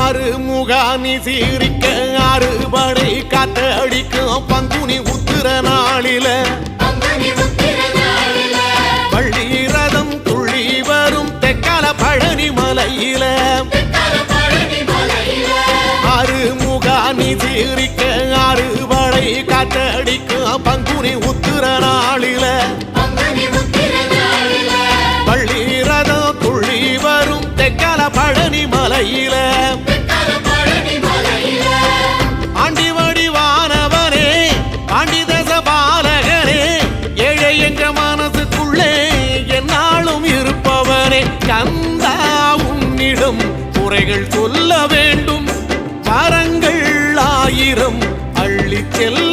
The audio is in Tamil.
ஆறுமுகானி சீரிக்க அறுபடை காத்தடிக்கும் பங்குனி உத்திர நாளில வள்ளி ரதம் துள்ளி வரும் தெக்கல பழனி மலையில ஆறுமுகானி சீரிக்க அறுபடை காத்தடிக்கும் பங்குனி உத்திர நாளில வள்ளி ரதம் துள்ளி வரும் தெக்கல பழனி மலையில ஆண்டி வடிவானவனே ஆண்டி தச பாலகனே ஏழை என்ற மனசுக்குள்ளே என்னாலும் இருப்பவனே கந்தா உன்னிடம் குறைகள் சொல்ல வேண்டும் வரங்கள் ஆயிரம் அள்ளி செல்ல